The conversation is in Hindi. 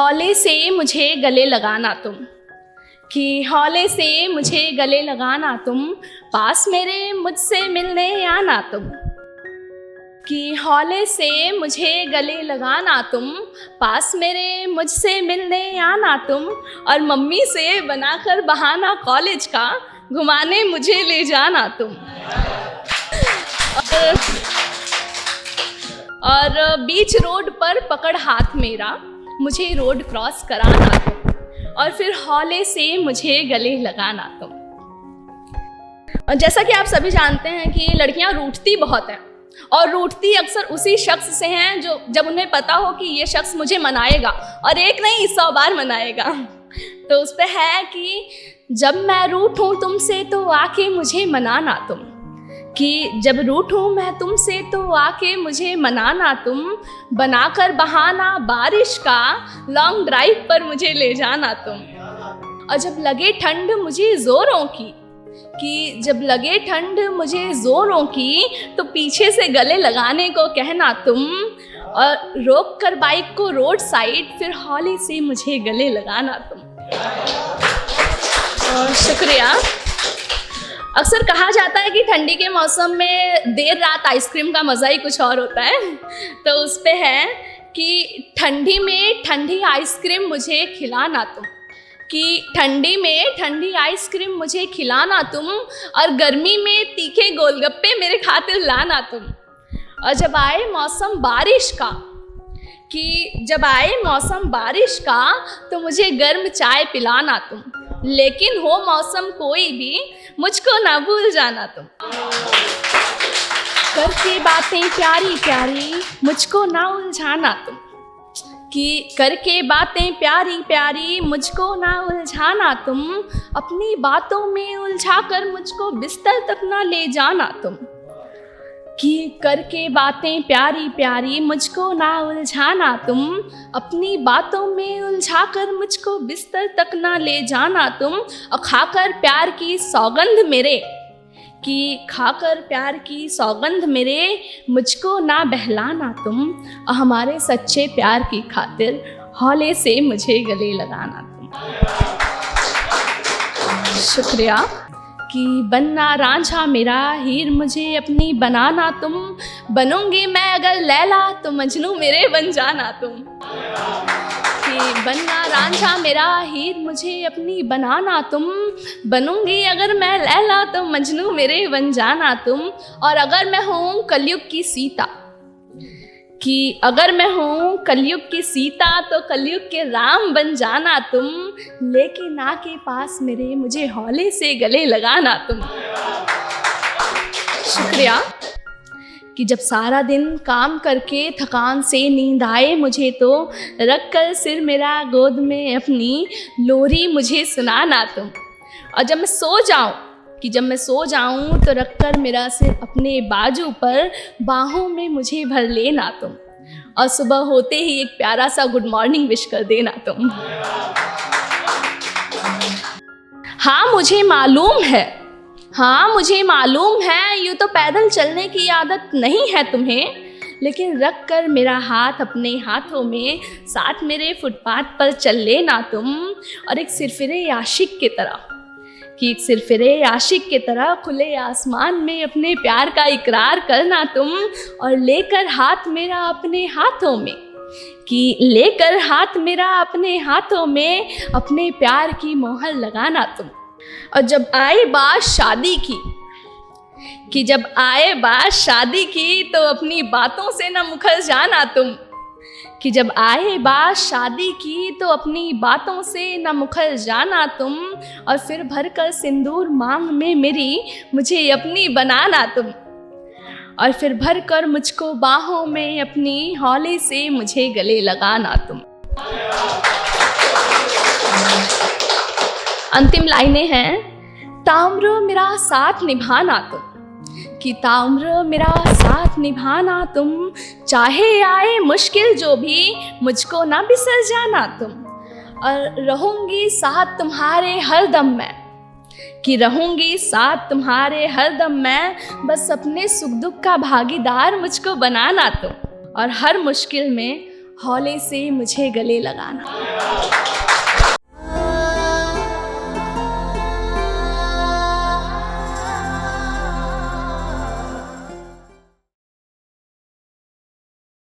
हौले से मुझे गले लगाना तुम, कि हौले से मुझे गले लगाना तुम, पास मेरे मुझसे मिलने आना तुम, कि हौले से मुझे गले लगाना तुम, पास मेरे मुझसे मिलने आना तुम, और मम्मी से बनाकर बहाना कॉलेज का, घुमाने मुझे ले जाना तुम। और बीच रोड पर पकड़ हाथ मेरा, मुझे रोड क्रॉस कराना तुम, और फिर हौले से मुझे गले लगाना तुम। और जैसा कि आप सभी जानते हैं कि लड़कियां रूठती बहुत हैं, और रूठती अक्सर उसी शख्स से हैं जो जब उन्हें पता हो कि ये शख्स मुझे मनाएगा, और एक नहीं 100 बार मनाएगा। तो उस पर है कि जब मैं रूठूं तुमसे तो आके मुझे मनाना तुम, कि जब रूठूं मैं तुमसे तो आके मुझे मनाना तुम, बनाकर बहाना बारिश का, लॉन्ग ड्राइव पर मुझे ले जाना तुम। और जब लगे ठंड मुझे ज़ोरों की, कि जब लगे ठंड मुझे ज़ोरों की, तो पीछे से गले लगाने को कहना तुम, और रोक कर बाइक को रोड साइड, फिर हौले से मुझे गले लगाना तुम। और शुक्रिया। अक्सर कहा जाता है कि ठंडी के मौसम में देर रात आइसक्रीम का मज़ा ही कुछ और होता है। तो उस पे है कि ठंडी में ठंडी आइसक्रीम मुझे खिलाना तुम, कि ठंडी में ठंडी आइसक्रीम मुझे खिलाना तुम, और गर्मी में तीखे गोलगप्पे मेरे खातिर लाना तुम। और जब आए मौसम बारिश का, कि जब आए मौसम बारिश का, तो मुझे गर्म चाय पिलाना तुम, लेकिन हो मौसम कोई भी मुझको ना भूल जाना तुम। करके बातें प्यारी प्यारी मुझको ना उलझाना तुम, कि करके बातें प्यारी प्यारी मुझको ना उलझाना तुम, अपनी बातों में उलझाकर मुझको बिस्तर तक ना ले जाना तुम, कि करके बातें प्यारी प्यारी मुझको ना उलझाना तुम, अपनी बातों में उलझाकर मुझको बिस्तर तक ना ले जाना तुम, और खाकर प्यार की सौगंध मेरे, कि खाकर प्यार की सौगंध मेरे मुझको ना बहलाना तुम, और हमारे सच्चे प्यार की खातिर हौले से मुझे गले लगाना तुम। शुक्रिया। कि बनना रांझा मेरा हीर मुझे अपनी बनाना तुम, बनूंगी मैं अगर लैला तो मजनू मेरे बन जाना तुम, कि बनना रांझा मेरा हीर मुझे अपनी बनाना तुम, बनूंगी अगर मैं लैला तो मजनू मेरे बन जाना तुम। और अगर मैं हूँ कलयुग की सीता, कि अगर मैं हूँ कलयुग की सीता तो कलयुग के राम बन जाना तुम, लेकिन आके पास मेरे मुझे हौले से गले लगाना तुम। शुक्रिया। कि जब सारा दिन काम करके थकान से नींद आए मुझे, तो रख कर सिर मेरा गोद में अपनी लोरी मुझे सुनाना तुम। और जब मैं सो जाऊँ, कि जब मैं सो जाऊं तो रखकर मेरा सिर अपने बाजू पर, बाहों में मुझे भर लेना तुम, और सुबह होते ही एक प्यारा सा गुड मॉर्निंग विश कर देना तुम। हाँ मुझे मालूम है, हाँ मुझे मालूम है, यूँ तो पैदल चलने की आदत नहीं है तुम्हें, लेकिन रख कर मेरा हाथ अपने हाथों में, साथ मेरे फुटपाथ पर चल लेना तुम। और एक सिरफिरे आशिक की तरह, कि एक सिरफिरे आशिक की तरह खुले आसमान में अपने प्यार का इकरार करना तुम, और लेकर हाथ मेरा अपने हाथों में, कि लेकर हाथ मेरा अपने हाथों में अपने प्यार की मोहर लगाना तुम। और जब आए बात शादी की, कि जब आए बात शादी की, तो अपनी बातों से न मुकर जाना तुम, कि जब आए बात शादी की तो अपनी बातों से न मुखर जाना तुम। और फिर भर कर सिंदूर मांग में मेरी मुझे अपनी बनाना तुम, और फिर भर कर मुझको बाहों में अपनी हौले से मुझे गले लगाना तुम। अंतिम लाइनें हैं। ताम्र मेरा साथ निभाना तुम, कि ताम्र मेरा साथ निभाना तुम, चाहे आए मुश्किल जो भी मुझको ना बिसर जाना तुम। और रहूँगी साथ तुम्हारे हर दम मैं, कि रहूँगी साथ तुम्हारे हर दम मैं, बस अपने सुख दुख का भागीदार मुझको बनाना तुम। और हर मुश्किल में हौले से मुझे गले लगाना।